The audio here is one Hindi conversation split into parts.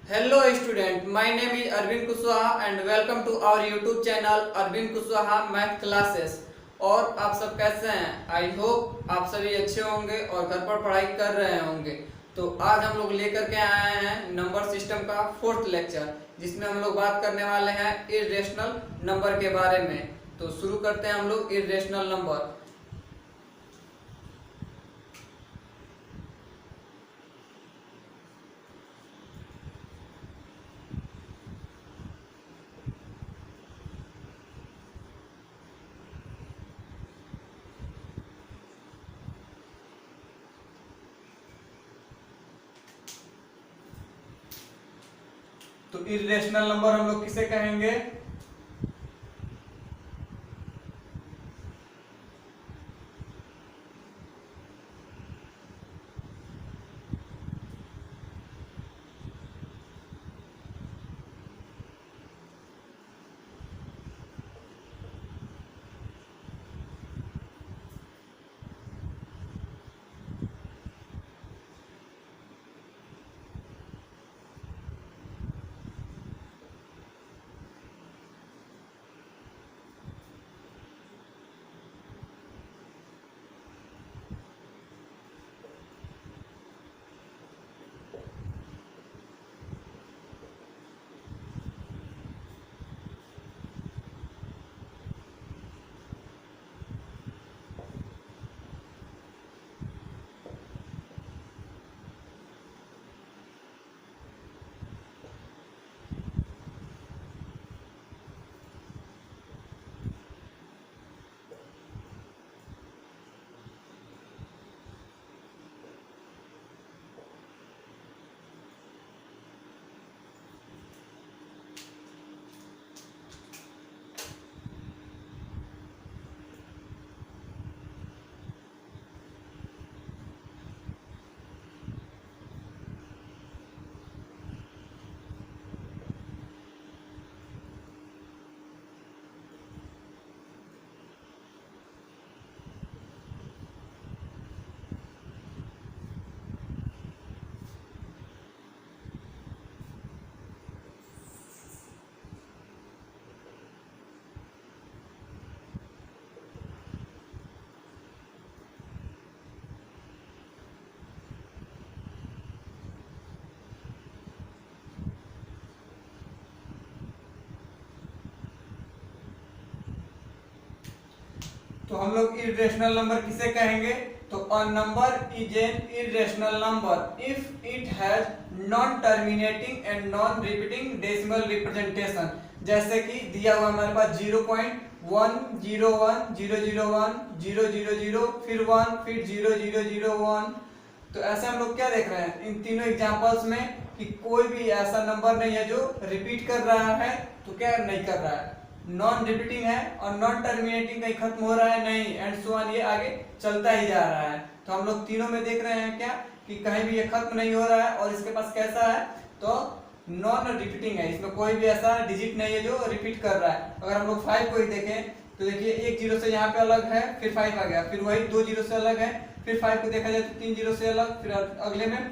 Hello student, my name is Arvind Kushwaha and welcome to our YouTube channel Arvind Kushwaha Math Classes। और आप सब कैसे हैं? आई होप आप सभी अच्छे होंगे और घर पर पढ़ाई कर रहे होंगे। तो आज हम लोग लेकर के आए हैं नंबर सिस्टम का फोर्थ लेक्चर, जिसमें हम लोग बात करने वाले हैं इर्रेशनल नंबर के बारे में। तो शुरू करते हैं हम लोग इर्रेशनल नंबर। तो इर्रेशनल नंबर हम लोग किसे कहेंगे? तो हम लोग इर्रेशनल नंबर किसे कहेंगे? तो a number is an irrational number if it has non terminating and non repeating decimal representation. जैसे कि दिया हुआ हमारे पास 0.101 001 000 फिर 1 फिर 0001। तो ऐसे हम लोग क्या देख रहे हैं इन तीनों एग्जांपल्स में कि कोई भी ऐसा नंबर नहीं है जो रिपीट कर रहा है, तो क्या नहीं कर रहा है, नॉन रिपीटिंग है और नॉन टर्मिनेटिंग कहीं खत्म हो रहा है नहीं, एंड सो ऑन, ये आगे चलता ही जा रहा है। तो हम लोग तीनों में देख रहे हैं क्या कि कहीं भी ये खत्म नहीं हो रहा है और इसके पास कैसा है, तो नॉन रिपीटिंग है, इसमें कोई भी ऐसा डिजिट नहीं है जो रिपीट कर रहा है। अगर हम लोग 5 को ही देखें तो देखिए एक जीरो से यहाँ पे अलग है, फिर 5 आ गया, फिर वही 2 जीरो से अलग है, फिर 5 को देखा जाए तो 3 जीरो से अलग, फिर अगले में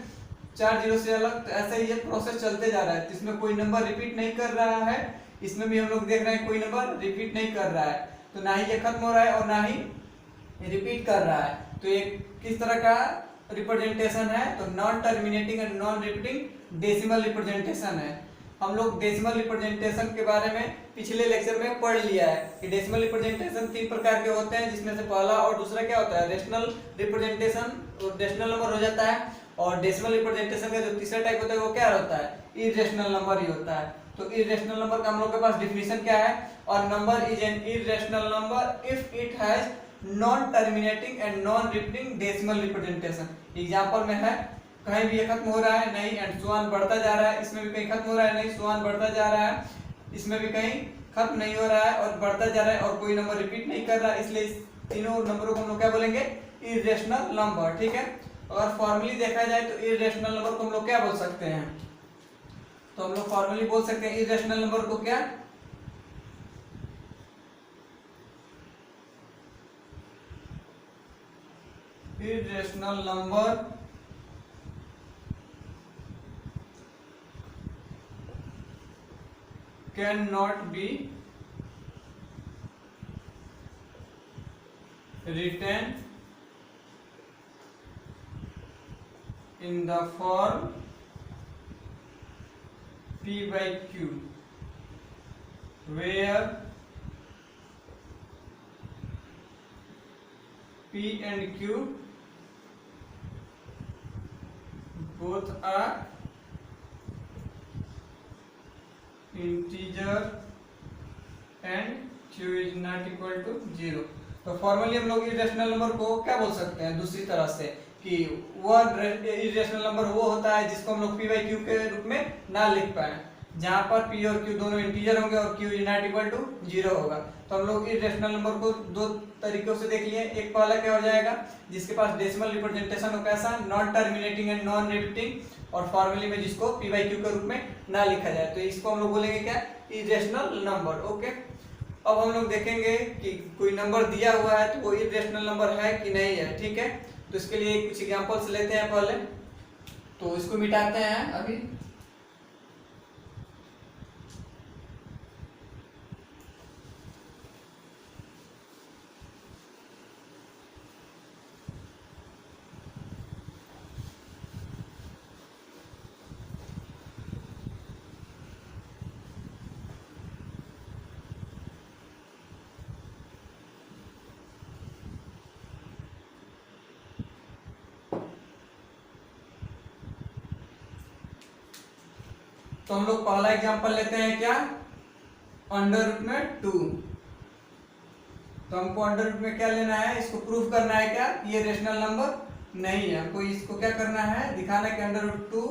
4 जीरो से अलग। तो ऐसे ही ये प्रोसेस चलते जा रहा है, तो इसमें कोई नंबर रिपीट नहीं कर रहा है। इसमें भी हम लोग देख रहे हैं कोई नंबर रिपीट नहीं कर रहा है, तो ना ही ये खत्म हो रहा है और ना ही रिपीट कर रहा है। तो ये किस तरह का रिप्रेजेंटेशन है? तो non terminating and non repeating decimal representation है। हम लोग डेसिमल रिप्रेजेंटेशन के बारे में पिछले लेक्चर में पढ़ लिया है कि डेसिमल रिप्रेजेंटेशन 3 प्रकार के होते हैं, जिसमें से पहला और दूसरा क्या होता है, रेशनल रिप्रेजेंटेशन, रेशनल नंबर हो जाता है। और डेसिमल रिप्रेजेंटेशन का जो तीसरा टाइप होता है वो क्या होता है, इरेशनल नंबर ही होता है। तो इरेशनल नंबर का हम लोग के पास डिफिनीशन क्या है? और number is an irrational number if it has non terminating and non repeating decimal representation. Example में है कहीं भी ये खत्म हो रहा है नहीं, एंड सो ऑन बढ़ता जा रहा है, इसमें भी कहीं खत्म हो रहा है नहीं, सो ऑन बढ़ता जा रहा है, इसमें भी कहीं खत्म नहीं हो रहा है और बढ़ता जा रहा है, और कोई नंबर रिपीट नहीं कर रहा है। इसलिए इस तीनों नंबरों को हम लोग क्या बोलेंगे, इरेशनल नंबर। ठीक है, अगर फॉर्मली देखा जाए तो इरेशनल नंबर को हम लोग क्या बोल सकते हैं? तो हम लोग फॉर्मली बोल सकते हैं इरेशनल नंबर को क्या, irrational number can not be written in the form P by Q where P and Q both are integer and Q is not equal to 0। तो फॉर्मली हम लोग इरेशनल नंबर को क्या बोल सकते हैं दूसरी तरह से कि वह इरेशनल नंबर वो होता है जिसको हम लोग p by q के रूप में ना लिख पाए, जहां पर p और q दोनों इंटीजर होंगे और q is not equal to 0 होगा। तो हम लोग इरेशनल नंबर को दो तरीकों से देख लिए। एक पहला क्या हो जाएगा, जिसके पास डेसिमल रिप्रेजेंटेशन हो कैसा, non terminating and non repeating, और फॉर्मली में जिसको p by q के रूप में ना लिखा जाए, तो इसको हम लोग बोलेंगे क्या, इरेशनल नंबर। ओके, अब हम लोग देखेंगे कि कोई नंबर दिया हुआ है तो वो इरेशनल नंबर है कि नहीं है। ठीक है, तो इसके लिए कुछ एग्जांपल्स लेते हैं पहले, तो इसको मिटाते हैं अभी। तो हम लोग पहला एग्जांपल लेते हैं क्या, अंडर रूट में 2। तो हमको अंडर रूट में क्या लेना है, इसको प्रूफ करना है क्या, ये रेशनल नंबर नहीं है। हमको इसको क्या करना है, दिखाना है कि under root 2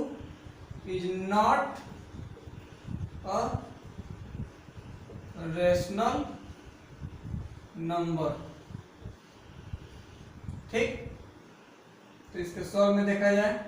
is not a rational number. ठीक, तो इसके सॉल्व में देखा जाए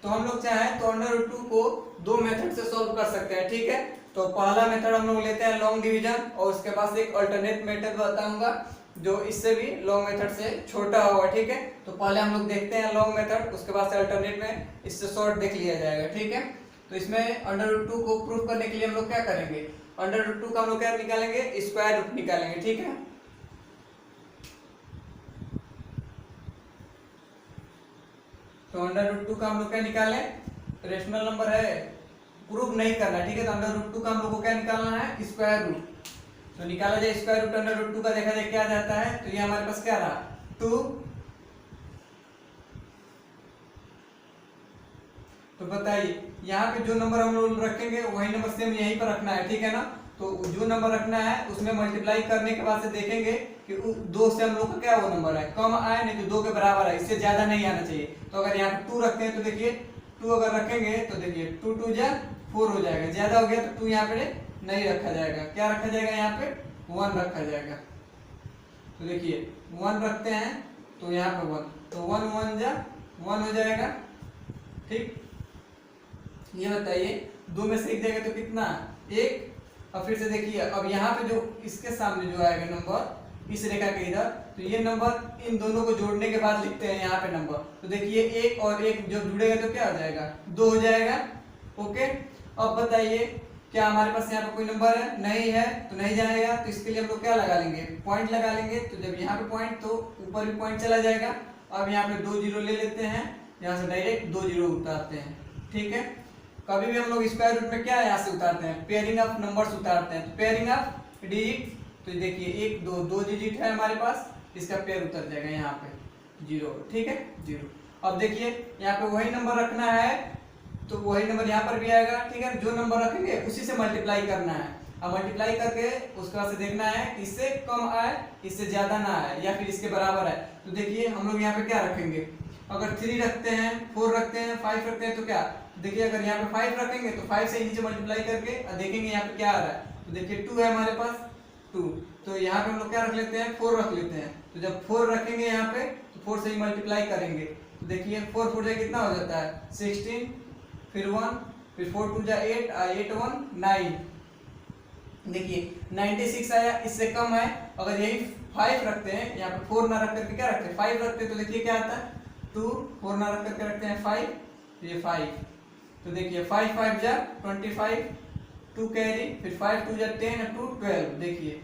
तो हम लोग चाहें तो अंडर रूट 2 को दो मेथड से सॉल्व कर सकते हैं। ठीक है, तो पहला मेथड हम लोग लेते हैं लॉन्ग डिवीजन, और उसके पास एक अल्टरनेट मेथड बताऊंगा जो इससे भी लॉन्ग मेथड से छोटा होगा। ठीक है, तो पहले हम लोग देखते हैं लॉन्ग मेथड, उसके बाद से अल्टरनेट में इससे शॉर्ट देख लिया जाएगा। ठीक है, तो इसमें अंडर रूट 2 को प्रूफ करने के लिए हम लोग क्या करेंगे, अंडर रूट 2 का हम लोग क्या निकालेंगे, स्क्वायर रूट निकालेंगे। ठीक है, तो अंडर रूट 2 का हम लोग क्या निकालें, रेशनल नंबर है, प्रूफ नहीं करना। ठीक है, तो अंडर रूट 2 का हम लोग को क्या निकालना है, स्क्वायर रूट। तो निकाला जाए स्क्वायर रूट अंडर रूट 2 का, देखा जाए क्या जाता है, तो ये हमारे पास क्या रहा 2। तो बताइए यहाँ पे जो नंबर हम लोग रखेंगे वही नंबर सेम यहीं पर रखना है। ठीक है ना, तो जो नंबर रखना है उसमें मल्टीप्लाई करने के बाद से देखेंगे कि 2 से हम लोग का क्या वो नंबर है, कम आए, नहीं तो 2 के बराबर है, इससे ज्यादा नहीं आना चाहिए। तो अगर यहाँ पे 2 रखते हैं तो देखिए 2 अगर रखेंगे तो देखिए 2 2 जा 4 हो जाएगा, ज्यादा हो गया तो 2 यहाँ पे नहीं रखा जाएगा, क्या रखा जाएगा, यहाँ पे 1 रखा जाएगा। तो देखिए 1 रखते हैं तो यहाँ पे 1, तो 1 1 जा 1 हो जाएगा। ठीक, ये बताइए 2 में से एक जाएगा तो कितना, 1। अब फिर से देखिए, अब यहाँ पे जो इसके सामने जो आएगा नंबर इस रेखा के इधर, तो ये नंबर इन दोनों को जोड़ने के बाद लिखते हैं यहाँ पे नंबर। तो देखिए 1 और 1 जब जुड़ेगा तो क्या हो जाएगा, 2 हो जाएगा। ओके, अब बताइए क्या हमारे पास यहाँ पे कोई नंबर है, नहीं है, तो नहीं जाएगा। तो इसके लिए हम लोग क्या लगा लेंगे, पॉइंट लगा लेंगे। तो जब यहाँ पे पॉइंट, तो ऊपर भी पॉइंट चला जाएगा। अब यहाँ पे 2 0 ले लेते हैं, यहाँ से डायरेक्ट 2 0 उतारते हैं। ठीक है, कभी भी हम लोग स्क्वायर रूट में क्या यहाँ से उतारते हैं, पेयरिंग ऑफ नंबर्स उतारते हैं। तो पेयरिंग ऑफ डिजिट, तो देखिए 1 2 2 डिजिट है हमारे पास, इसका पेयर उतर जाएगा यहाँ पे 0। ठीक है, 0। अब देखिए यहाँ पे वही नंबर रखना है, तो वही नंबर यहाँ पर भी आएगा। ठीक है, जो नंबर रखेंगे उसी से मल्टीप्लाई करना है। अब मल्टीप्लाई करके उसके बाद से देखना है इससे कम आए, इससे ज्यादा ना आए, या फिर इसके बराबर है। तो देखिए हम लोग यहाँ पे क्या रखेंगे, अगर 3 रखते हैं, 4 रखते हैं, 5 रखते हैं, तो क्या देखिए अगर यहाँ पे 5 रखेंगे तो 5 से नीचे मल्टीप्लाई करके देखेंगे यहाँ पे क्या आ रहा है। तो देखिए 2 है हमारे पास 2, तो यहाँ पे हम लोग क्या रख लेते हैं, 4 रख लेते हैं। तो जब 4 रखेंगे यहाँ पे तो 4 से ही मल्टीप्लाई करेंगे। तो देखिए 4 4 कितना हो जाता है 16, फिर 1, फिर 4 2 जा 8, 8 1 9। देखिए 96 आया, इससे कम है। अगर यही 5 रखते हैं, यहाँ पे 4 ना रख करके क्या रखते हैं 5 रखते हैं, तो देखिए क्या आता है 2, 4 ना रख करके रखते हैं 5, ये 5। तो देखिए 5 5 जा 25, 2 कैरी, फिर 5 2 जा 10 और 2 12, देखिए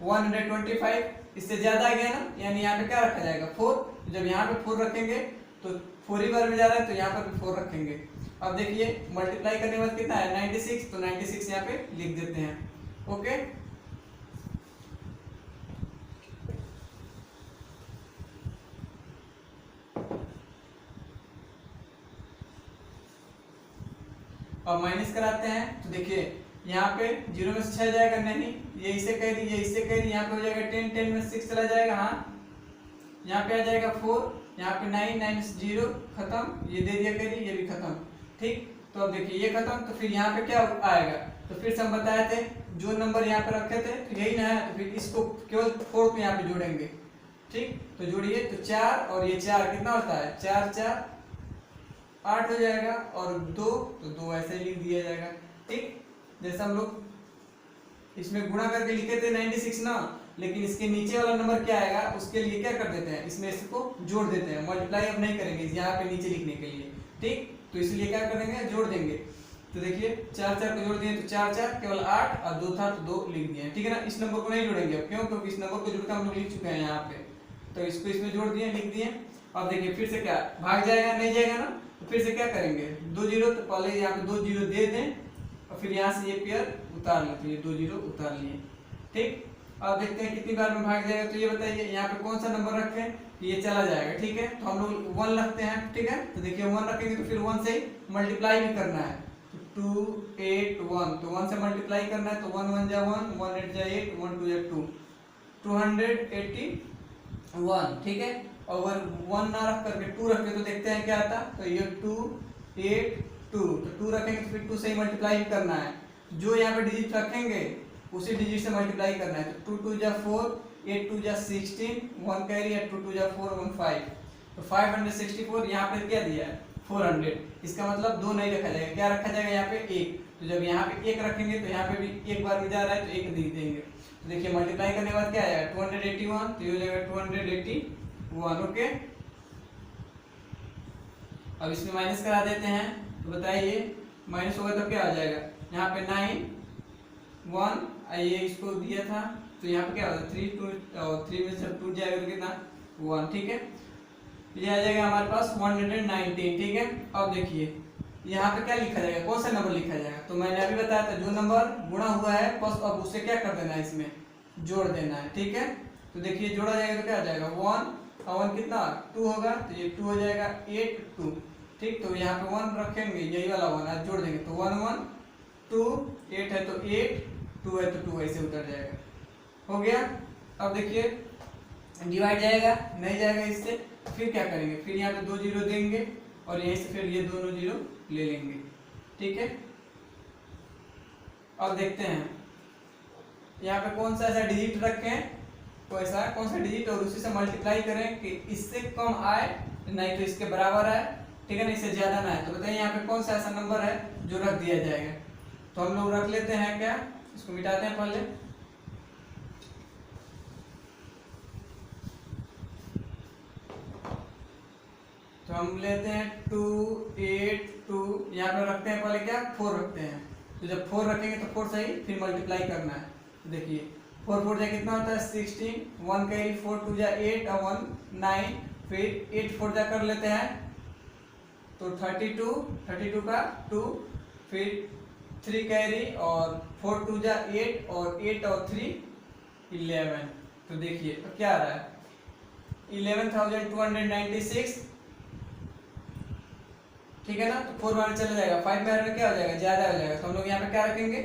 125। इससे ज्यादा आ गया ना, यानी यहाँ पे क्या रखा जाएगा 4। जब यहाँ पे 4 रखेंगे तो 4 ही बार में जा रहा है, तो यहाँ पर भी 4 रखेंगे। अब देखिए मल्टीप्लाई करने के बाद कितना है 96, तो 96 यहाँ पे लिख देते हैं। ओके, अब माइनस कराते हैं तो देखिए यहाँ पे 0 में से 6 जाएगा नहीं, ये इसे कह दी, ये इसे कह दी, यहाँ पे हो जाएगा 10, 10 में 6 चला जाएगा, हाँ यहाँ पे आ जाएगा 4, यहाँ पे 9, 9 में से 0 खत्म, ये दे दिया कह दी, ये भी खत्म। ठीक, तो अब देखिए ये खत्म, तो फिर यहाँ पे क्या आएगा, तो फिर से हम बताए थे जो नंबर यहाँ पे रखे थे तो यही ना है, तो फिर इसको केवल 4 को यहाँ पे जोड़ेंगे। ठीक, तो जोड़िए, तो 4 और ये 4 कितना होता है 4 4 8 हो जाएगा, और 2 तो 2 ऐसे लिख दिया जाएगा। ठीक, जैसे हम लोग इसमें गुणा करके लिखे थे 96 ना, लेकिन इसके नीचे वाला नंबर क्या आएगा उसके लिए क्या कर देते हैं, इसमें इसको जोड़ देते हैं, मल्टीप्लाई अब नहीं करेंगे यहाँ पे नीचे लिखने के लिए। ठीक, तो इसलिए क्या करेंगे जोड़ देंगे। तो देखिए 4 4 को जोड़ दिए तो 4 4 केवल 8, और 2 था तो 2 लिख दिए। ठीक है ना, इस नंबर को नहीं जोड़ेंगे अब, क्यों, क्योंकि इस नंबर को जोड़कर हम लोग लिख चुके हैं यहाँ पे, तो इसको इसमें जोड़ दिए, लिख दिए। अब देखिए फिर से क्या भाग जाएगा, नहीं जाएगा ना, तो फिर से क्या करेंगे 2 0, तो पहले यहाँ पे 2 0 दे दें, और फिर यहाँ से ये पेयर उतार लेते हैं, 2 0 उतार लिए। ठीक, अब देखते हैं कितनी बार में भाग जाएगा, तो ये बताइए यहाँ पे कौन सा नंबर रखें कि ये चला जाएगा। ठीक है, तो हम लोग 1 रखते हैं। ठीक है, तो देखिए 1 रखेंगे तो फिर 1 से ही मल्टीप्लाई भी करना है, तो 2 8 1, तो 1 से मल्टीप्लाई करना है, तो 1 1 जा 1, 1 8 जा 8, 1 2 जा 2, 281। ठीक है, और अगर 1 ना रख करके 2 रखें तो देखते हैं क्या आता, तो ये 2 8 2, तो 2 रखेंगे तो फिर 2 से ही मल्टीप्लाई भी करना है, जो यहाँ पे डिजिट रखेंगे उसी डिजिट से मल्टीप्लाई करना है, तो 2 2 जा 4, 8 2 जा 16, 1 कैरी है, 2 2 जा 4, 1 5, तो 564। यहाँ पे क्या दिया है 400, इसका मतलब 2 नहीं रखा जाएगा, क्या रखा जाएगा यहाँ पे 1। तो जब यहाँ पे 1 रखेंगे तो यहाँ पे भी एक बार में जा रहा है, तो 1 लिख देंगे। तो देखिए मल्टीप्लाई करने के बाद क्या आएगा 281, तो ये हो जाएगा 281। ओके, अब इसमें माइनस करा देते हैं, तो बताइए माइनस होगा तो क्या आ जाएगा, यहाँ पे 9 1, ये इसको दिया था, तो यहाँ पे क्या होगा 3 2, और 3 में से टूट जाएगा तो कितना 1। ठीक है, ये आ जाएगा हमारे पास 119। ठीक है, अब देखिए यहाँ पे क्या लिखा जाएगा, कौन सा नंबर लिखा जाएगा, तो मैंने अभी बताया था जो नंबर गुणा हुआ है बस अब उसे क्या कर देना है, इसमें जोड़ देना है। ठीक है, तो देखिए जोड़ा जाएगा तो क्या आ जाएगा 1 और 1 कितना 2 होगा, तो ये 2 हो जाएगा 8 2। ठीक, तो यहाँ पे 1 रखेंगे, यही वाला 1 आज जोड़ देंगे, तो 1 1 2, 8 है तो 8, 2 है तो 2 ऐसे उतर जाएगा, हो गया। अब देखिए डिवाइड जाएगा नहीं जाएगा इससे, फिर क्या करेंगे, फिर यहाँ पे 2 0 देंगे, और यहीं से फिर ये दोनों 0 ले लेंगे। ठीक है, अब देखते हैं यहाँ पे कौन सा ऐसा डिजिट रखें, तो ऐसा कौन सा डिजिट, और उसी से मल्टीप्लाई करें कि इससे कम आए नहीं तो इसके बराबर आए। ठीक है ना, इससे ज्यादा ना है, तो बताइए यहाँ पे कौन सा ऐसा नंबर है जो रख दिया जाएगा। तो हम लोग रख लेते हैं, क्या इसको मिटाते हैं पहले, तो हम लेते हैं 2 8 2, यहाँ पे रखते हैं पहले क्या 4 रखते हैं, तो जब 4 रखेंगे तो 4 सही फिर मल्टीप्लाई करना है। तो देखिए 4 4 जा कितना होता है 16, 1 कैरी 4 2 जा 8 और 1 9, फिर 8 4 जा कर लेते हैं तो 32 का 2, फिर 3 कैरी और 4 2 जा 8 और 8 और 3 11। तो देखिए तो क्या आ रहा है 11,296। ठीक है ना, तो 4 बार चला जाएगा, 5 बार में क्या हो जाएगा ज्यादा हो जाएगा, तो हम लोग यहाँ पे क्या रखेंगे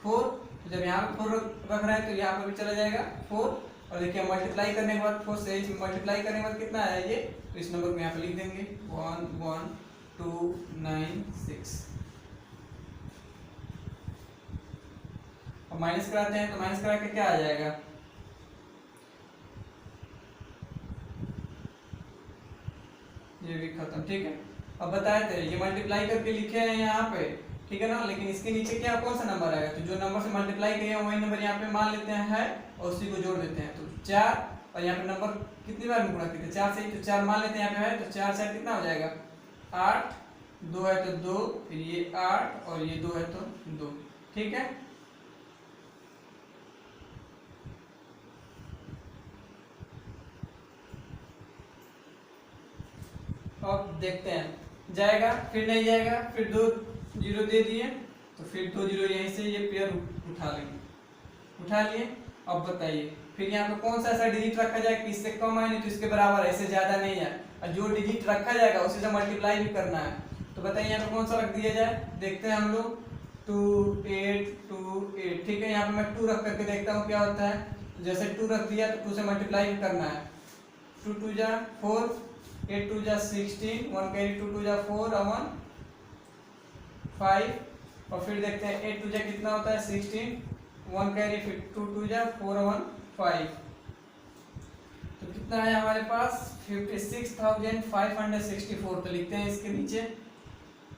4, तो जब यहाँ पे 4 रख रहे हैं तो यहाँ पे भी चला जाएगा 4, और देखिए मल्टीप्लाई करने के बाद 4 से मल्टीप्लाई करने के बाद कितना है ये, तो इस नंबर को यहाँ पे लिख देंगे 11296। अब माइनस कराते हैं, तो माइनस करा के क्या आ जाएगा, ये भी खत्म। ठीक है, अब बताए थे ये मल्टीप्लाई करके लिखे हैं यहाँ पे, ठीक है ना, लेकिन इसके नीचे क्या कौन सा नंबर आएगा, तो जो नंबर से मल्टीप्लाई किए हैं वही नंबर यहाँ पे मान लेते हैं और उसी को जोड़ देते हैं, तो 4, और यहाँ पे नंबर कितनी बार में गुणा किए थे 4 से ही, तो 4 मान लेते हैं यहाँ पे है, तो 4 4 कितना हो जाएगा 8, 2 है तो 2, फिर ये 8 और ये 2 है तो 2। ठीक है, अब देखते हैं जाएगा फिर नहीं जाएगा, फिर 2 जीरो दे दिए तो फिर 2 जीरो यहीं से ये पेयर उठा लेंगे, उठा लिए। अब बताइए फिर यहाँ पे कौन सा ऐसा डिजिट रखा जाए कि इससे कम है नहीं तो इसके बराबर है, इससे ज्यादा नहीं है, और जो डिजिट रखा जाएगा उसी से मल्टीप्लाई भी करना है। तो बताइए यहाँ पे कौन सा रख दिया जाए, देखते हैं हम लोग 2 8 2 8। ठीक है, यहाँ पे मैं 2 रख करके देखता हूँ क्या होता है। तो जैसे 2 रख दिया तो 2 से मल्टीप्लाई भी करना है, 2 2 जा 4, 8 2 जा 16, 1 कैरी 2 2 जा 4 और 1 5। और फिर देखते हैं 8 2 जा कितना होता है 16, 1 कैरी फिर 2 2 जा 4 और 1 5। तो कितना है हमारे पास 56,564। तो लिखते हैं इसके नीचे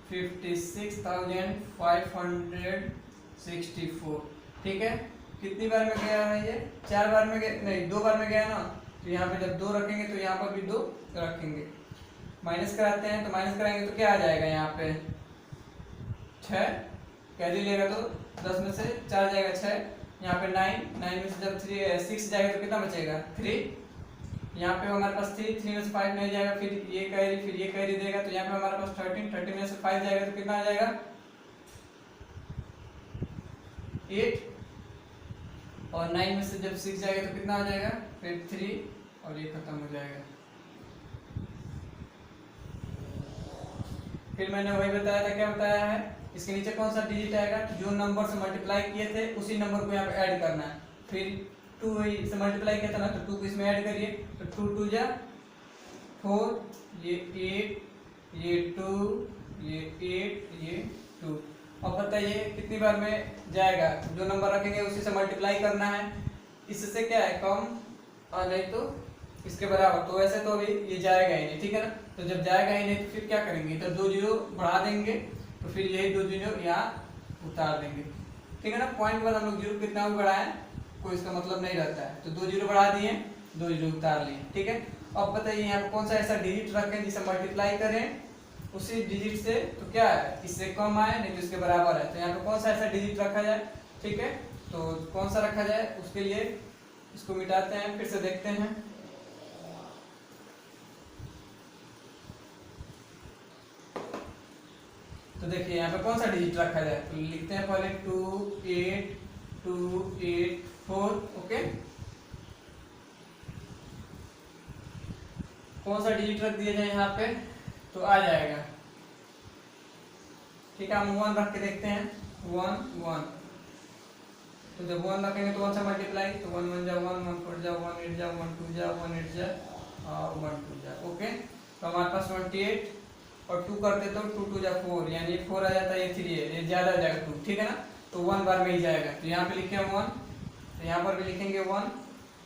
56,564। ठीक है, कितनी बार में गया है ये, 4 बार में गया नहीं 2 बार में गया ना। तो यहाँ पे जब 2 रखेंगे तो यहाँ पर भी 2 रखेंगे। माइनस कराते हैं तो माइनस कराएंगे तो क्या आ जाएगा यहाँ पे 6, कैरी लेगा तो 10 में से 4 जाएगा 6, यहाँ पे 9 में से जब 6 जाएगा तो कितना बचेगा 3। यहाँ पे हमारे पास 3 में से 5 नहीं जाएगा, फिर ये कैरी देगा तो यहाँ पे हमारे पास 13 में से 5 जाएगा तो कितना आ जाएगा 8। और 9 में से जब 6 जाएगा तो कितना आ जाएगा फिर 3 और ये खत्म हो जाएगा। फिर मैंने वही बताया था, क्या बताया है, इसके नीचे कौन सा डिजिट आएगा, जो नंबर से मल्टीप्लाई किए थे उसी नंबर को यहाँ पे ऐड करना है। फिर 2 से मल्टीप्लाई किया था ना तो 2 को इसमें ऐड करिए, तो 2 2 जा 4, ये 8, ये 2, ये 8, ये 2। अब बताइए कितनी बार में जाएगा, जो नंबर रखेंगे उसी से मल्टीप्लाई करना है। इससे क्या है कम और नहीं तो इसके बराबर। तो वैसे तो अभी ये जाएगा ही नहीं, ठीक है ना। तो जब जाएगा ही नहीं तो फिर क्या करेंगे, तो 2 जीरो बढ़ा देंगे तो फिर यही 2 जीरो यहाँ उतार देंगे, ठीक है ना। पॉइंट पर हम लोग जीरो कितना भी बढ़ाएं कोई इसका मतलब नहीं रहता है। तो 2 जीरो बढ़ा दिए, 2 जीरो उतार लिए, ठीक है। अब बताइए यहाँ पे कौन सा ऐसा डिजिट रखें जिसे मल्टीप्लाई करें उसी डिजिट से, तो क्या है इससे कम आए नहीं तो इसके बराबर है। तो यहाँ पे कौन सा ऐसा डिजिट रखा जाए, ठीक है। तो कौन सा रखा जाए उसके लिए इसको मिटाते हैं, फिर से देखते हैं। तो देखिए यहाँ पे कौन सा डिजिट रखा जाए, तो लिखते हैं पहले 2 8 2 8 4। ओके, कौन सा डिजिट रख दिया जाए यहाँ पे तो आ जाएगा, ठीक है। हम 1 रख के देखते हैं, 1 1। तो जब 1 रखेंगे तो 1 से मल्टीप्लाई, तो 1 1 जा 1 1 4 जा 1 8 जा 1 2 जा 1 8 जा और 1 2 जा। ओके, तो हमारे पास 28 और 2 करते तो 2 2 जा 4, यानी 4 आ जाता है, ये 3 है, ये ज्यादा आ जाएगा 2, ठीक है ना। तो 1 बार में ही जाएगा। तो यहाँ पे लिखे हम 1, तो यहाँ पर भी लिखेंगे 1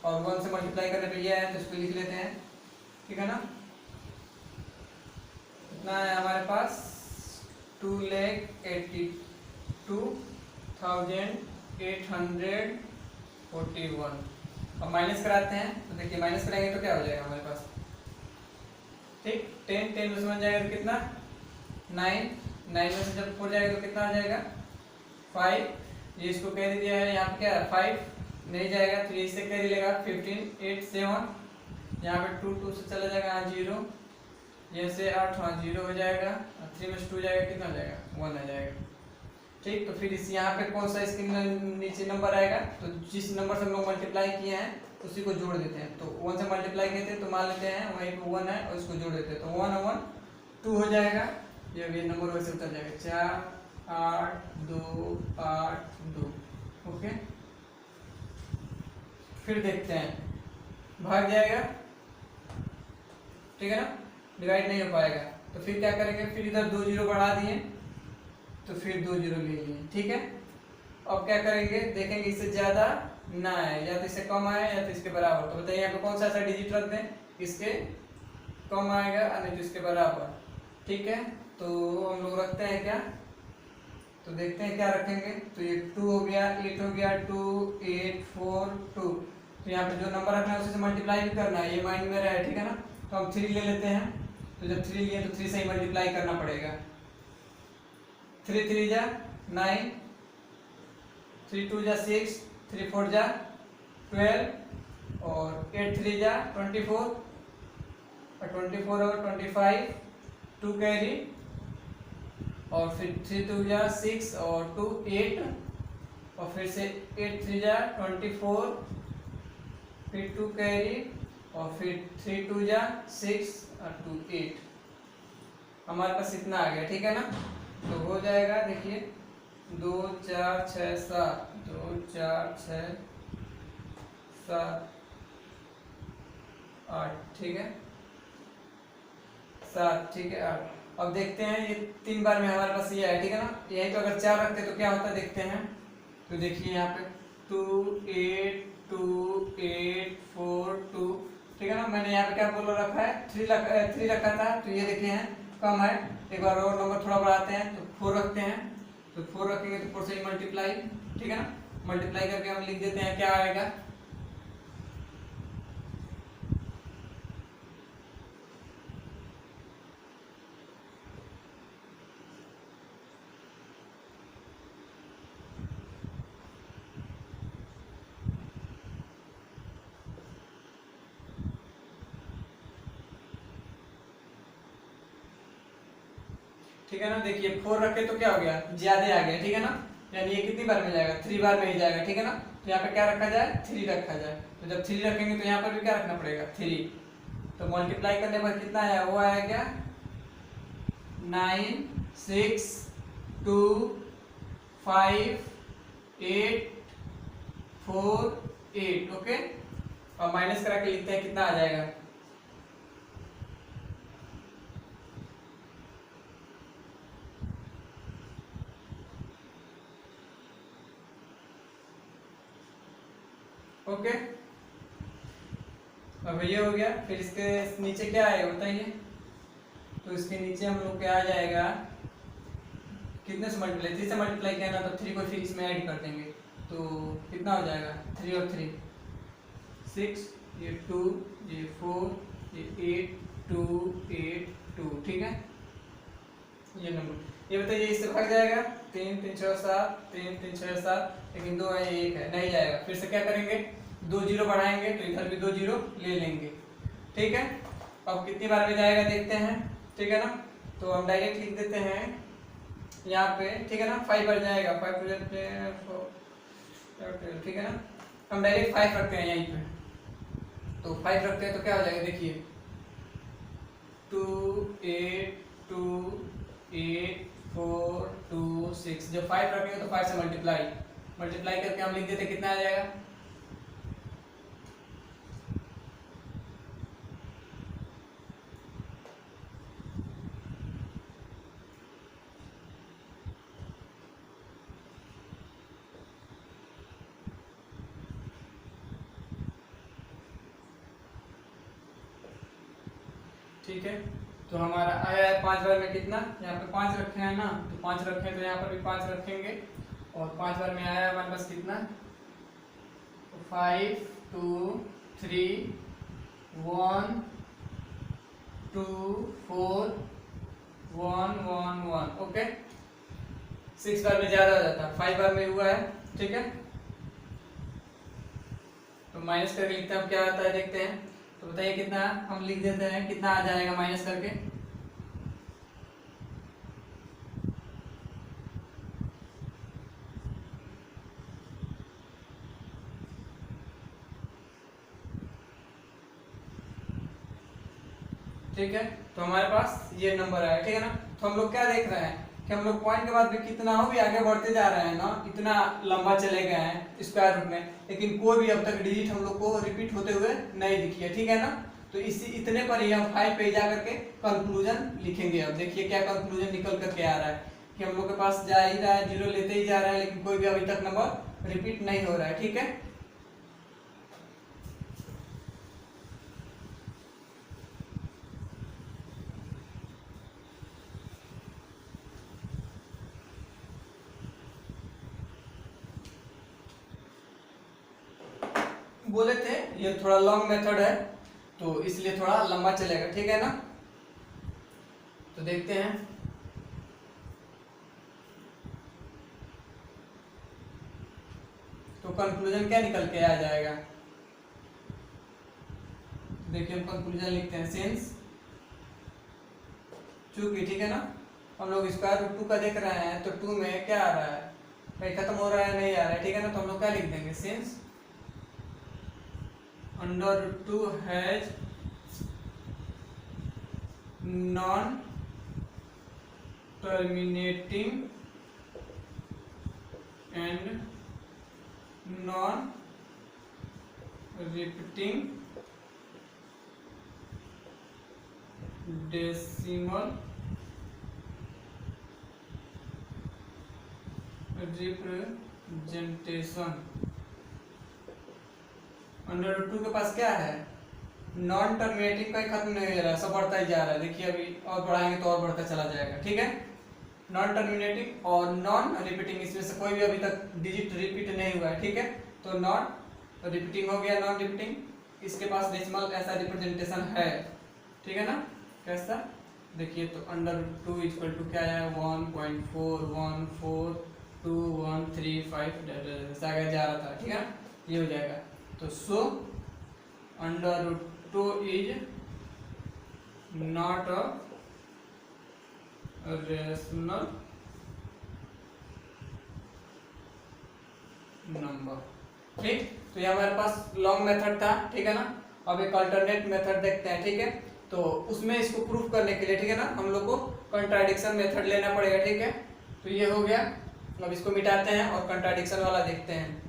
और 1 से मल्टीप्लाई करने पे ये है तो इसको लिख लेते हैं, ठीक है ना। कितना है हमारे पास 2,82,841। अब माइनस कराते हैं तो देखिए माइनस कराएंगे तो क्या हो जाएगा हमारे पास, ठीक। 10 10 में से बन जाएगा तो कितना 9 9 में से जब 4 जाएगा तो कितना आ जाएगा 5। ये इसको कैरी दिया है, यहाँ पे क्या है 5 नहीं जाएगा तो ये इससे कैरी लेगा 15 8 7। यहाँ पे 2 2 से चला जाएगा 0, ये से 8 0 हो जाएगा, 3 में से 2 जाएगा कितना हो जाएगा 1 आ जाएगा, ठीक। तो फिर इस यहाँ पे कौन सा इसके नीचे नंबर आएगा, तो जिस नंबर से हम लोग मल्टीप्लाई किए हैं उसी को जोड़ देते हैं। तो 1 से मल्टीप्लाई किए थे तो मान लेते हैं वहीं पे 1 है और इसको जोड़ देते हैं, तो 1 और 1 2 हो जाएगा। ये नंबर वैसे उतर जाएगा 4 8 2 8 2। ओके, फिर देखते हैं भाग जाएगा, ठीक है ना, डिवाइड नहीं हो पाएगा। तो फिर क्या करेंगे, फिर इधर 2 जीरो बढ़ा दिए तो फिर 2 जीरो ले लिए, ठीक है। अब क्या करेंगे, देखेंगे इससे ज्यादा ना है, या तो इससे कम आए या तो इसके बराबर। तो बताइए यहाँ पे कौन सा ऐसा डिजिट रख दें इसके कम आएगा और नहीं तो इसके बराबर, ठीक है। तो हम लोग रखते हैं क्या, तो देखते हैं क्या रखेंगे। तो ये 2 हो गया, 8 हो गया, 2 8 4 2। तो यहाँ पे जो नंबर रखना है उसी से मल्टीप्लाई भी करना है, ये माइंड में रहा है, ठीक है ना। तो हम 3 ले लेते हैं, तो जब 3 लिए तो 3 से ही मल्टीप्लाई करना पड़ेगा, 3 3 जा 9, 3 2 जा 6, 3 4 जा 12 और 8 3 जा 24 और 24 और 25, 2 कैरी और फिर 3 2 जा 6 और 2 8 और फिर से 8 3 जा 24, फिर 2 कैरी और फिर 3 2 जा 6 और 2 8। हमारे पास इतना आ गया, ठीक है ना। तो हो जाएगा, देखिए 2 4 6 7, 2 4 6 7 8, ठीक है 7, ठीक है 8। अब देखते हैं ये 3 बार में हमारे पास ये है, ठीक है ना। यही तो अगर 4 रखते तो क्या होता देखते हैं। तो देखिए यहाँ पे 2 8 2 8 4 2, ठीक है ना। मैंने यहाँ पे क्या बोल रखा है 3 रखा था, तो ये देखिए हैं कम है। एक बार और नंबर थोड़ा बढ़ाते हैं तो 4 रखते हैं, तो 4 रखेंगे तो 4 से मल्टीप्लाई, ठीक है ना। मल्टीप्लाई करके हम लिख देते हैं क्या आएगा, ठीक है ना। देखिए 4 रखे तो क्या हो गया, ज्यादा आ गया, ठीक है ना। यानी ये कितनी बार में जाएगा, 3 बार में ही जाएगा, ठीक है ना। तो यहाँ पे क्या रखा जाए, 3 रखा जाए। तो जब 3 रखेंगे तो यहाँ पर भी क्या रखना पड़ेगा, 3। तो मल्टीप्लाई करने पर कितना आया, वो आया क्या 9 6 2 5 8 4 8, ओके। और माइनस करा के लिखते हैं कितना आ जाएगा, ओके। अब ये हो गया। फिर इसके नीचे क्या आएगा बताइए। तो इसके नीचे हम लोग क्या आ जाएगा, कितने से मल्टीप्लाई, 3 से मल्टीप्लाई किया ना, तो 3 को फिर इसमें ऐड कर देंगे तो कितना हो जाएगा, 3 और 3 6, ये 2, ये 4, ये 8 2 8 2, ठीक है। ये नंबर, ये बताइए इससे भाग जाएगा 3 3 6 7, 3 3 6 7, लेकिन 2 है 1 है, नहीं जाएगा। फिर से क्या करेंगे, 2 जीरो बढ़ाएंगे तो इधर भी 2 जीरो ले लेंगे, ठीक है। अब कितनी बार में जाएगा देखते हैं, ठीक है ना। तो हम डायरेक्ट लिख देते हैं यहाँ पे, ठीक है ना। 5 बार जाएगा, 5 ठीक है ना। हम डायरेक्ट 5 रखते हैं यहीं पे, तो 5 रखते हैं तो क्या हो जाएगा देखिए 2 8 2 8 4 2 6। जब 5 रखेंगे तो 5 से मल्टीप्लाई करके हम लिख देते कितना आ जाएगा, ठीक है। तो हमारा आया है 5 बार में कितना, यहाँ पे 5 रखे हैं ना, तो 5 रखे हैं तो यहाँ पर भी 5 रखेंगे। और 5 बार में आया है हमारे पास कितना, 5 2 3 1 2 4 1 1 1, ओके। 6 बार में ज्यादा हो जाता है, 5 बार में हुआ है, ठीक है। तो माइनस करके लिखते हैं, अब क्या आता है देखते हैं। तो बताइए कितना, हम लिख देते हैं कितना आ जाएगा माइनस करके, ठीक है। तो हमारे पास ये नंबर आया, ठीक है ना। तो हम लोग क्या देख रहे हैं कि हम लोग पॉइंट के बाद भी कितना हो भी आगे बढ़ते जा रहे हैं ना, इतना लंबा चले गए हैं स्क्वायर रूट में, लेकिन कोई भी अब तक डिजिट हम लोग को रिपीट होते हुए नहीं दिखी है, ठीक है ना। तो इसी इतने पर ही हम 5 पे जा करके कंक्लूजन लिखेंगे। अब देखिए क्या कंक्लूजन निकल करके आ रहा है कि हम लोग के पास जा ही रहा है, जीरो लेते ही जा रहा है, लेकिन कोई भी अभी तक नंबर रिपीट नहीं हो रहा है, ठीक है। बोले थे ये थोड़ा लॉन्ग मेथड है तो इसलिए थोड़ा लंबा चलेगा, ठीक है ना। तो देखते हैं कंक्लूजन क्या निकल के आ जाएगा, देखिए हम कंक्लूजन लिखते हैं सिंस, चूंकि, ठीक है ना, हम लोग स्क्वायर रूट 2 का देख रहे हैं तो 2 में क्या आ रहा है, कहीं खत्म हो रहा है, नहीं आ रहा है, ठीक है ना, तो हम लोग क्या लिख देंगे, since under root 2 has non terminating and non repeating decimal representation. Under root 2 के पास क्या है, नॉन टर्मिनेटिंग, कहीं खत्म नहीं हो रहा है, सब बढ़ता ही जा रहा है, देखिए अभी और बढ़ाएंगे तो और बढ़ता चला जाएगा, ठीक है। नॉन टर्मिनेटिंग और नॉन रिपीटिंग, इसमें से कोई भी अभी तक डिजिट रिपीट नहीं हुआ है, ठीक है, तो नॉन रिपीटिंग हो गया, नॉन रिपीटिंग, इसके पास डेसिमल ऐसा रिप्रेजेंटेशन है, ठीक है ना, कैसा, देखिए तो अंडर रूट 2 इक्वल टू क्या है, 1.4142135 आगे जा रहा था, ठीक है, ये हो जाएगा, तो so under root 2 is not a rational number, ठीक। तो ये हमारे पास लॉन्ग मेथड था, ठीक है ना। अब एक अल्टरनेट मेथड देखते हैं, ठीक है, तो उसमें इसको प्रूफ करने के लिए, ठीक है ना, हम लोग को कंट्राडिक्शन मेथड लेना पड़ेगा, ठीक है। तो ये हो गया, अब इसको मिटाते हैं और कंट्राडिक्शन वाला देखते हैं।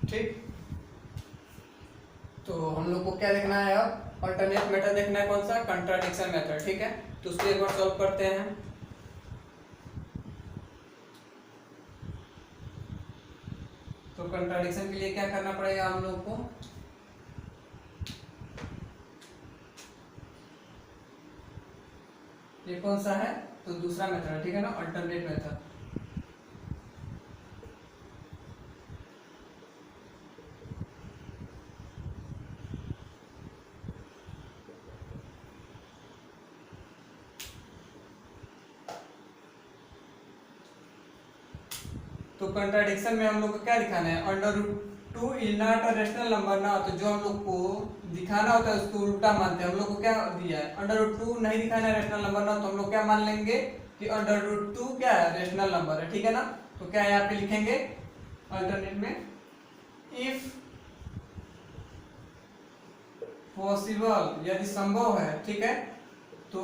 ठीक, तो हम लोग को क्या देखना है, अब अल्टरनेट मेथड देखना है, कौन सा, कंट्राडिक्शन मेथड, ठीक है। तो उसको एक बार सॉल्व करते हैं। तो कंट्राडिक्शन के लिए क्या करना पड़ेगा हम लोग को, ये कौन सा है, तो दूसरा मेथड, ठीक है ना, अल्टरनेट मेथड। तो कंट्राडिक्शन में हम लोग को क्या दिखाना है, under root 2 is not a rational number ना, तो जो हम लोग को दिखाना होता है उसको उल्टा मानते हैं। हम लोग को क्या दिया है, अंडर रूट 2 नहीं दिखाना है रेशनल नंबर ना, तो हम लोग क्या मान लेंगे कि अंडर रूट 2 क्या है, रेशनल नंबर है, ठीक है ना। तो क्या यहाँ पे लिखेंगे अल्टरनेट में, इफ पॉसिबल, यदि संभव है, ठीक है, तो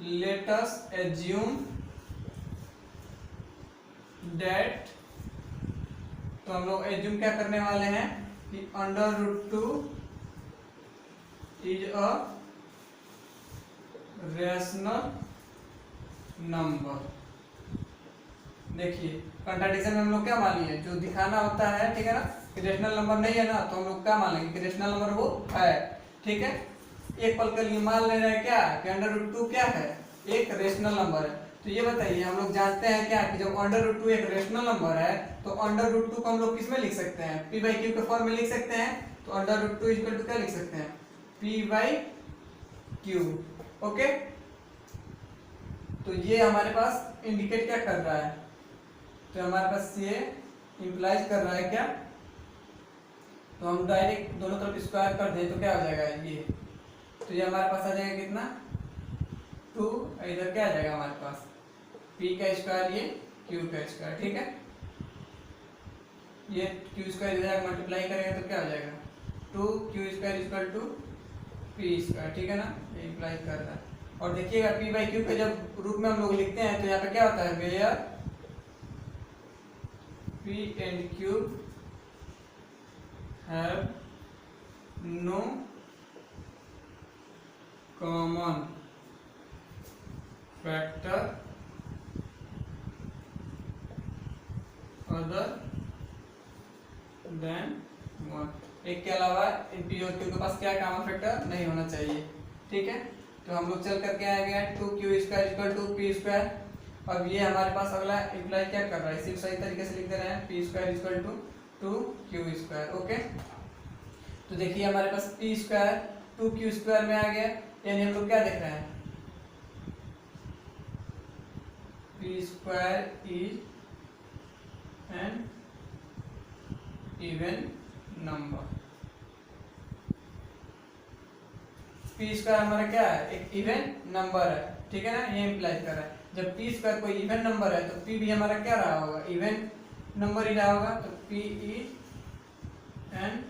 लेट अस एज्यूम डेट, तो हम लोग एज्यूम क्या करने वाले हैं कि under root 2 is a rational number. देखिए कंट्राडिक्शन में हम लोग क्या मान लिए, जो दिखाना होता है, ठीक है ना, कि रेशनल नंबर नहीं है ना, तो हम लोग क्या मान लेंगे कि रेशनल नंबर वो है, ठीक है। एक पल के लिए मान ले रहे हैं क्या कि अंडर रूट 2 क्या है, एक रेशनल नंबर है। तो ये बताइए, हम लोग जानते हैं क्या कि जब अंडर रूट 2 एक रेशनल नंबर है तो अंडर रूट 2 को हम लोग किस में लिख सकते हैं, पी बाई क्यू के फॉर्म में लिख सकते हैं। तो अंडर रूट 2 इक्वल टू क्या लिख सकते हैं, पी बाई क्यू, ओके। तो ये हमारे पास इंडिकेट क्या कर रहा है, तो हमारे पास ये इंप्लाइज कर रहा है क्या, तो हम डायरेक्ट दोनों तरफ स्क्वायर कर दें तो क्या हो जाएगा ये, तो ये हमारे पास आ जाएगा कितना 2, इधर क्या आ जाएगा हमारे पास p का स्क्वायर, ये q का स्क्वायर, ठीक है। ये q स्क्वायर इधर मल्टीप्लाई करेंगे तो क्या हो जाएगा 2q square equal to p square, ठीक है ना, ये इंप्लाई कर रहा है। और देखिएगा पी बाई क्यू के जब रूप में हम लोग लिखते हैं तो यहाँ पे क्या होता है, where p and q have no common factor other than 1। एक के अलावा इन पी और क्यू के पास क्या कॉमन फैक्टर नहीं होना चाहिए। ठीक है, तो हम लोग चल करके आएंगे 2q square equal to p square. अब ये हमारे पास अगला इम्प्लाई क्या कर रहा है, इसी सही तरीके से लिख दे रहे हैं, p square equal to 2q square. Okay, तो देखिए हमारे पास पी स्क्वायर 2q स्क्वायर में आ गया, यानी हम लोग क्या देख रहे हैं, p square is an even number. P square हमारा क्या है, एक इवन नंबर है। ठीक है ना, ये इम्प्लाई कर रहा है जब पी स्क्वायर कोई इवन नंबर है तो पी भी हमारा क्या रहा होगा, इवन नंबर ही रहा होगा। तो P is an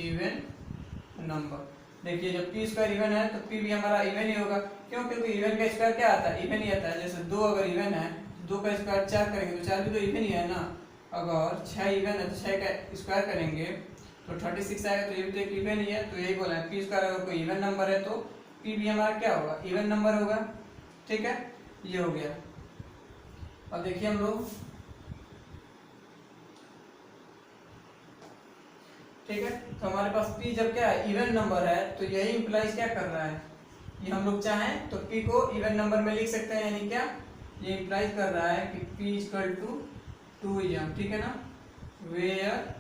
even number. देखिए जब पी स्क्वायर इवन है तो पी भी हमारा इवन ही होगा। क्यों, क्योंकि इवन का स्क्वायर क्या आता है, इवन ही आता है। जैसे 2 अगर इवन है तो 2 का स्क्वायर 4 करेंगे तो 4 भी तो इवन ही है ना। अगर 6 इवन है तो 6 का स्क्वायर करेंगे तो 36 आएगा, तो ये भी तो एक इवन ही है। तो यही बोला है, पी स्क्वायर अगर कोई इवन नंबर है तो पी भी हमारा क्या होगा, इवन नंबर होगा। ठीक है, ये हो गया। अब देखिए हम लोग, ठीक है, तो हमारे पास p जब क्या है, इवन नंबर है, तो यही इंप्लाइज क्या कर रहा है, ये हम लोग चाहें तो p को इवन नंबर में लिख सकते हैं। यानी क्या, ये इंप्लाइज कर रहा है कि p इक्वल टू 2m। ठीक है ना, where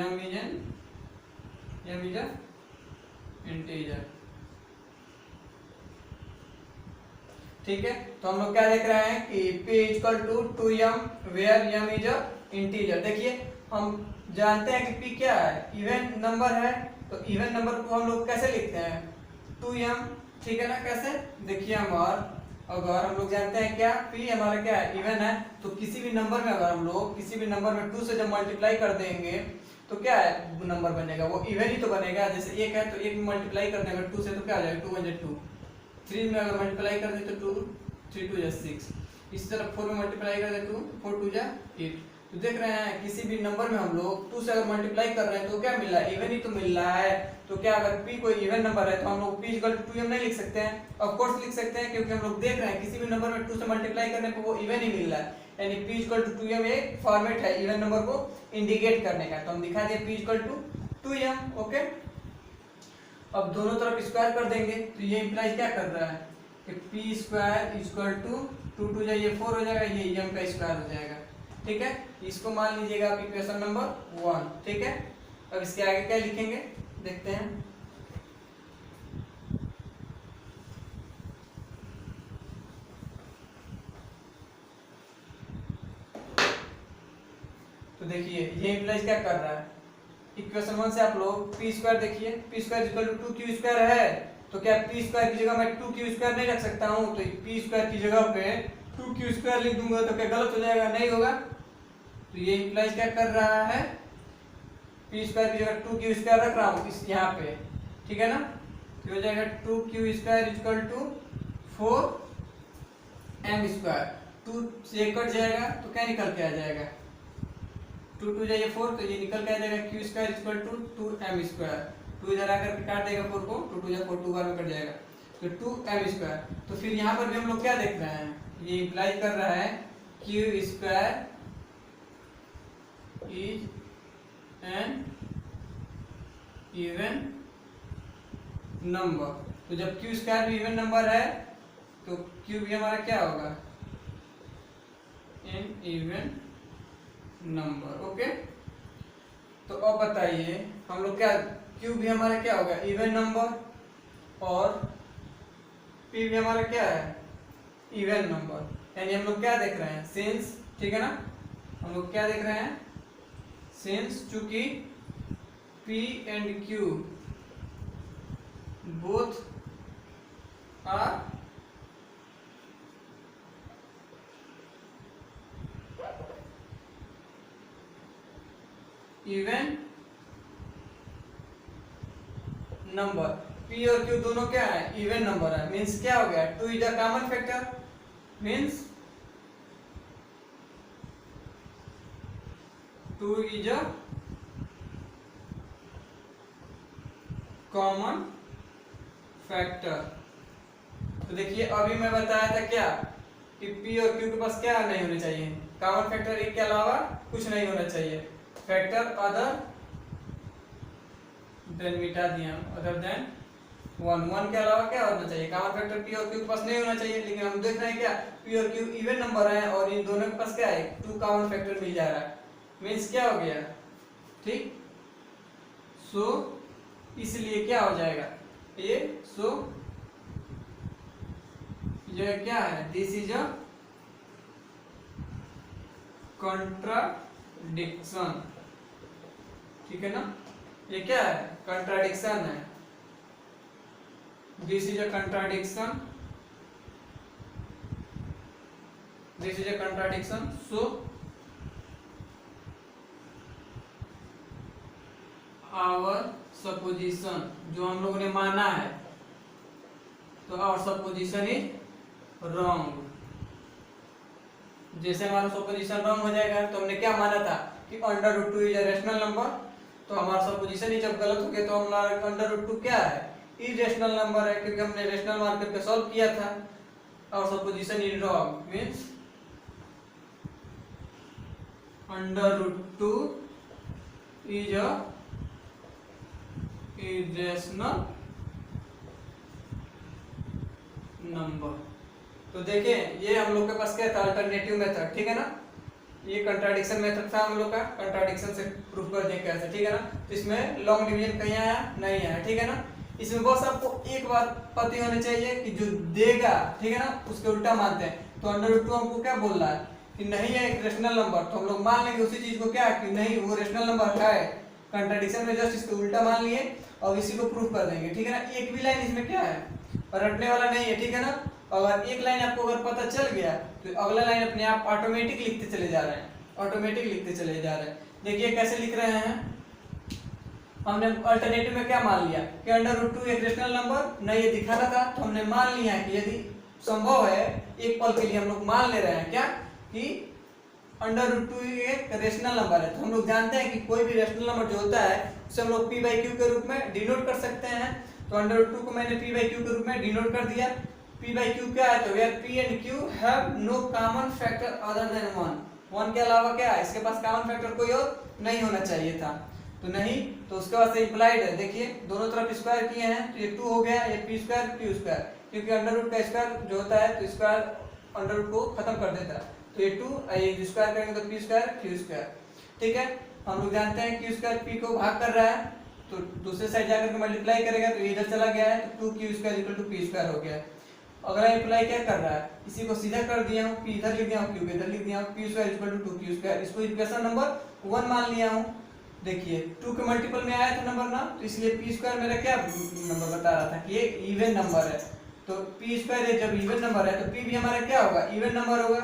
m is an integer. ठीक है, तो हम लोग क्या देख रहे हैं कि p equal to 2m where m is a integer. देखिए हम जानते हैं कि p क्या है, इवन नंबर है। तो इवन नंबर को हम लोग कैसे लिखते हैं, 2m। ठीक है ना, कैसे, देखिए हमारा, अगर हम लोग जानते हैं क्या, p हमारा क्या है, इवन है, तो किसी भी नंबर में अगर हम लोग किसी भी नंबर में 2 से जब मल्टीप्लाई कर देंगे तो क्या है, नंबर बनेगा, वो इवन ही तो बनेगा। जैसे 1 है तो 1 में मल्टीप्लाई कर देंगे 2 से तो क्या आ जाएगा, 2 1 2। 3 में अगर मल्टीप्लाई कर दे तो 2 3 2 6। इसी तरह 4 में मल्टीप्लाई कर दे 2 4 2 8। तो देख रहे हैं किसी भी नंबर में हम लोग 2 से अगर मल्टीप्लाई कर रहे हैं तो क्या मिल रहा है, इवन ही तो मिल रहा है। तो क्या, अगर p कोई इवन नंबर है तो हम लोग p इक्वल टू 2m नहीं लिख सकते हैं, ऑफ कोर्स लिख सकते हैं, क्योंकि हम लोग देख रहे हैं किसी भी नंबर में 2 से मल्टीप्लाई करने पे वो इवन ही मिल रहा है। यानी p इक्वल टू 2m एक फॉर्मेट है इवन नंबर को इंडिकेट करने का। तो हम दिखा दिए p equal to 2m। Okay, अब दोनों तरफ स्क्वायर कर देंगे तो ये इंप्लाइज क्या कर रहा है कि p स्क्वायर इक्वल टू 2 2 ये 4 हो जाएगा, ये m का स्क्वायर हो जाएगा। ठीक है, इसको मान लीजिएगा आप इक्वेशन नंबर 1। ठीक है, अब इसके आगे क्या लिखेंगे देखते हैं। तो देखिए ये इंप्लाइज क्या कर रहा है, इक्वेशन 1 से आप लोग p स्क्वायर देखिए, p square equal to 2q square है, तो क्या p स्क्वायर की जगह मैं 2q स्क्वायर नहीं रख सकता हूं। तो p स्क्वायर की जगह पे 2q स्क्वायर लिख दूंगा तो क्या गलत हो जाएगा, नहीं होगा। तो ये इंप्लाइज क्या कर रहा है, p स्क्वायर की जगह 2q स्क्वायर रख रहा हूं इस यहाँ पे। ठीक है ना, तो हो जाएगा 2q square equal to 4m square. 2 से कट जाएगा तो क्या निकल के आ जाएगा, 2 2 जाइए 4, तो ये निकल के आ जाएगा q square equal to 2m square. 2 इधर आकर के काट देगा 4 को, 2 2 जा 4 2 बार में कट जाएगा, तो 2m स्क्वायर। तो फिर यहाँ पर भी हम लोग क्या देख रहे हैं, ये इंप्लाई कर रहा है q square is an even number. तो जब q स्क्वायर भी इवन नंबर है तो q भी हमारा क्या होगा, एन इवन नंबर। ओके, तो अब बताइए हम लोग क्या, q भी हमारा क्या होगा, इवन नंबर, और p भी हमारा क्या है, इवन नंबर। यानी हम लोग क्या देख रहे हैं, सिंस। ठीक है ना, हम लोग क्या देख रहे हैं, सिंस चूंकि p and q both are even number. P और Q दोनों क्या है, इवन नंबर है, मींस क्या हो गया, 2 is a common factor, means 2 is a common factor. तो देखिए अभी मैं बताया था क्या कि P और Q के पास क्या नहीं होने चाहिए, कॉमन फैक्टर एक के अलावा कुछ नहीं होना चाहिए, फैक्टर अदर देन मिटा दिया, अदर देन 1 के अलावा क्या होना चाहिए, कॉमन फैक्टर P और Q के पास नहीं होना चाहिए। लेकिन हम देख रहे हैं क्या, P और Q इवन नंबर है और इन दोनों के पास क्या है, 2 कॉमन फैक्टर मिल जा रहा है, मींस क्या हो गया, ठीक। सो इसलिए क्या हो जाएगा ये, सो ये क्या है, दिस इज अ कॉन्ट्राडिक्शन, ठीक है ना, ये क्या है, कंट्राडिक्शन है, this is a contradiction, this is a contradiction. So our supposition, जो हम लोगों ने माना है, तो आवर सपोजिशन इज रॉन्ग। जैसे हमारा सपोजिशन रॉन्ग हो जाएगा तो हमने क्या माना था कि √2 इज अ रैशनल नंबर, तो हमारा सपोजिशन ही जब गलत हो गया तो हमारा √2 क्या है, इरेशनल नंबर है, क्योंकि हमने रैशनल मान करके सॉल्व किया था। और supposition is wrong means √2 is a irrational number. तो देखें ये हम लोग के पास क्या था, अल्टरनेटिव मेथड, ठीक है ना, ये कंट्राडिक्शन मेथड था हम लोग का, कंट्राडिक्शन से प्रूफ कर दें कैसे, ठीक है ना। तो इसमें लॉन्ग डिवीजन कहीं आया नहीं आया, ठीक है ना। इसमें बस आपको एक बात पता होनी चाहिए कि जो देगा, ठीक है ना, उसके उल्टा मानते हैं। तो √2 हमको क्या बोल रहा है कि नहीं है एक रेशनल नंबर, तो हम लोग मान लेंगे उसी चीज को क्या कि नहीं वो रेशनल नंबर है, कंट्राडिक्शन में जस्ट इसको उल्टा मान लिए और इसी को प्रूफ कर देंगे, ठीक है ना। एक भी लाइन इसमें क्या है, रटने वाला नहीं है, ठीक है ना। अगर एक लाइन आपको अगर पता चल गया तो अगला लाइन अपने आप ऑटोमेटिक लिखते चले जा रहे हैं, ऑटोमेटिक लिखते चले जा रहे हैं। देखिए कैसे लिख रहे हैं, हमने अल्टरनेटिव में क्या मान लिया कि √2 एक रेशनल नंबर नहीं, ये दिखाना था तो हमने मान लिया है कि यदि संभव है एक पल के लिए हम लोग मान ले रहे हैं क्या कि √2 एक रेशनल नंबर है। तो हम लोग जानते हैं कि कोई भी रेशनल नंबर जो होता है उसे हम लोग p/q के रूप में डिनोट कर सकते हैं। तो √2 को मैंने p/q के रूप में डिनोट कर दिया। p/q क्या है, तो where p and q have no common factor other than 1 के अलावा क्या है, इसके पास कॉमन फैक्टर कोई और नहीं होना चाहिए था, तो नहीं, तो उसके बाद से इंप्लाइड है, देखिए दोनों तरफ स्क्वायर किए हैं तो ये 2 हो गया, ये p स्क्वायर q स्क्वायर, क्योंकि अंडर का स्क्वायर जो होता है तो स्क्वायर अंडर को खत्म कर देता है, तो ये 2 ये स्क्वायर करेंगे तो p स्क्वायर q स्क्वायर, ठीक है। हम लोग जानते हैं q स्क्वायर p को भाग कर रहा है, तो दूसरे साइड जाकर के मल्टीप्लाई करेगा तो इधर चला गया है, तो 2q square equal to p square हो गया। अगला इंप्लाई क्या कर रहा है, इसी को सीधा कर दिया हूं, p इधर लिख दिया हूं, q इधर लिख दिया हूं, p square equal to 2q square, इसको इक्वेशन नंबर 1 मान लिया हूं। देखिए 2 के मल्टीपल में आया था नंबर ना, तो इसलिए p स्क्वायर मेरा क्या नंबर बता रहा था कि ये इवन नंबर है, तो p स्क्वायर जब इवन नंबर है तो p भी हमारा क्या होगा, इवन नंबर होगा।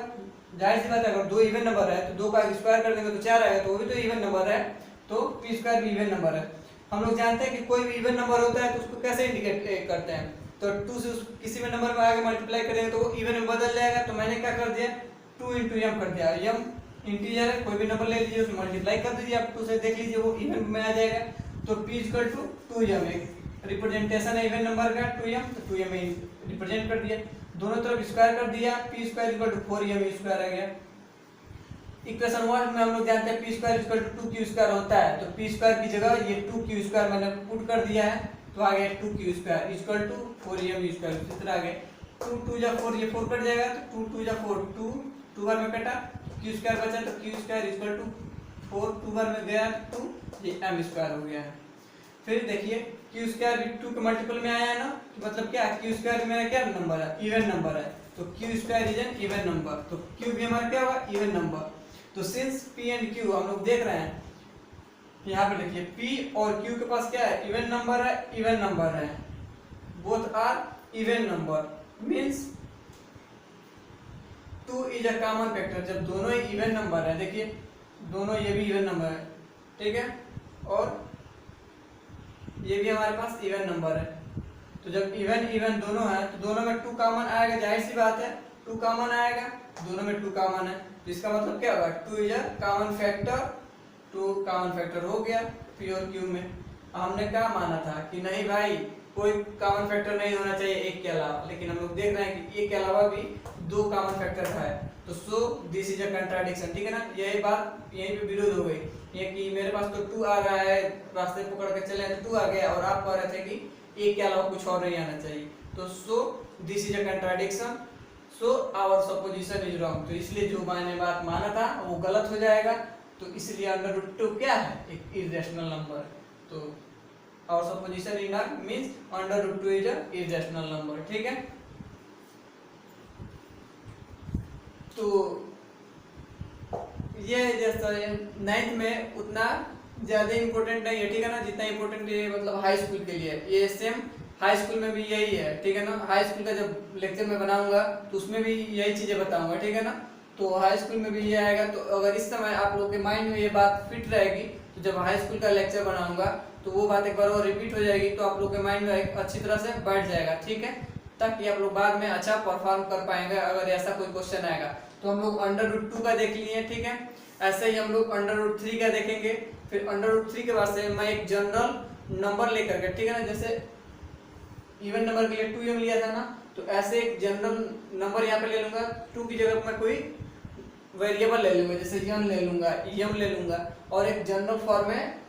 जाहिर सी बात है अगर दो इवन नंबर है तो 2 का स्क्वायर कर देंगे तो 4 आएगा, तो वो भी तो इवन नंबर है, तो p स्क्वायर भी इवन नंबर है। हम लोग जानते हैं कि कोई भी इवन नंबर होता है तो उसको कैसे इंडिकेट करते हैं, तो 2 से किसी में नंबर में आगे मल्टीप्लाई करेंगे तो वो इवन में बदल जाएगा। तो मैंने क्या कर दिया, 2 × m कर दिया, m इंटीजर है, कोई भी नंबर ले लीजिए उसमें मल्टीप्लाई कर दीजिए, आप 2 से देख लीजिए वो इवन में आ जाएगा। तो p इक्वल टू 2m, एक रिप्रेजेंटेशन है इवन नंबर का 2m, तो 2m में रिप्रेजेंट कर दिया, दोनों तरफ स्क्वायर कर दिया, p square equal to 4m square आ गया। इक्वेशन 1 में हम लोग जानते हैं p square equal to 2q square होता है, तो p स्क्वायर की जगह ये 2q स्क्वायर मैंने पुट कर दिया है, तो आ गया 2q square equal to 4m square, इस तरह आ गया 2 2 जा 4, ये 4 कट जाएगा तो 2 2 जा 4, 2 बार में कटा, q स्क्वायर बचा तो q स्क्वायर इक्वल टू 4, 2 बार में गया तो 2, ये m स्क्वायर हो गया है। फिर देखिए q स्क्वायर भी 2 के मल्टीपल में आया है ना, तो मतलब क्या q स्क्वायर मेरा क्या नंबर है, इवन नंबर है, तो q square is an even number, तो q भी हमारा क्या होगा, इवन नंबर। तो सिंस p एंड q हम लोग देख रहे हैं यहाँ पे, देखिए p और q के पास क्या है, इवन नंबर है, इवन नंबर है, both are even number, means 2 is a common factor, जब दोनों ही इवन नंबर है, देखिए दोनों ये भी इवन नंबर है, ठीक है, और ये भी हमारे पास इवन नंबर है, तो जब इवन इवन दोनों है तो दोनों में 2 कॉमन आएगा, जाहिर सी बात है 2 कॉमन आएगा, दोनों में 2 कॉमन है, तो इसका मतलब क्या होगा 2 is a common factor, 2 common factor हो गया पी और क्यू में। हमने क्या माना था कि नहीं भाई कोई कॉमन फैक्टर नहीं होना चाहिए एक के अलावा, लेकिन हम लोग देख रहे हैं कि एक के अलावा भी 2 कॉमन फैक्टर है, तो so this is a contradiction, ठीक है ना। यही बात यहीं पे विरोध हो गई, ये कि मेरे पास तो 2 आ रहा है, रास्ते पकड़ के चले तो 2 आ गया, और आप कह रहे थे कि एक के अलावा कुछ और नहीं आना चाहिए, तो so this is a contradiction, so our supposition is wrong. तो इसलिए जो मैंने बात माना था वो गलत हो जाएगा, तो इसलिए अंडर रूट 2 क्या है, एक इरेशनल नंबर। तो our supposition in are means under root 2 is a irrational number, ठीक है। तो ये जैसा 9th में उतना ज्यादा इम्पोर्टेंट नहीं है, ठीक है ना, जितना इम्पोर्टेंट ये मतलब हाई स्कूल के लिए। ये सेम हाई स्कूल में भी यही है, ठीक है ना। हाई स्कूल का जब लेक्चर में बनाऊंगा तो उसमें भी यही चीजें बताऊंगा, ठीक है ना। तो हाई स्कूल में भी ये आएगा, तो अगर इस समय आप लोगों के माइंड में ये बात फिट रहेगी तो जब हाई स्कूल का लेक्चर बनाऊंगा तो वो बात एक बार और रिपीट हो जाएगी, तो आप लोगों के माइंड में एक अच्छी तरह से बैठ जाएगा, ठीक है, ताकि आप लोग बाद में अच्छा परफॉर्म कर पाएंगे अगर ऐसा कोई क्वेश्चन आएगा। तो हम लोग अंडर रूट 2 का देख लिए, ठीक है। ऐसे ही हम लोग अंडर रूट 3 का देखेंगे, फिर अंडर रूट 3 के बाद से मैं एक जनरल नंबर लेकर के, ठीक है ना, जैसे इवन नंबर के लिए 2m लिया था ना, तो ऐसे एक जनरल नंबर यहाँ पे ले लूंगा, 2 की जगह मैं कोई वेरिएबल ले लूंगा, जैसे m ले लूंगा, em ले लूंगा, और एक जनरल फॉर्म में,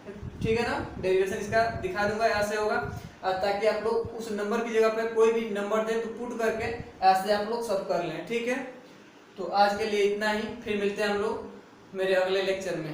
ठीक है ना, डेरिवेशन इसका दिखा दूंगा, ऐसे होगा, ताकि आप लोग उस नंबर की जगह पे कोई भी नंबर दे तो पुट करके ऐसे आप लोग सब कर लें, ठीक है। तो आज के लिए इतना ही, फिर मिलते हैं हम लोग मेरे अगले लेक्चर में।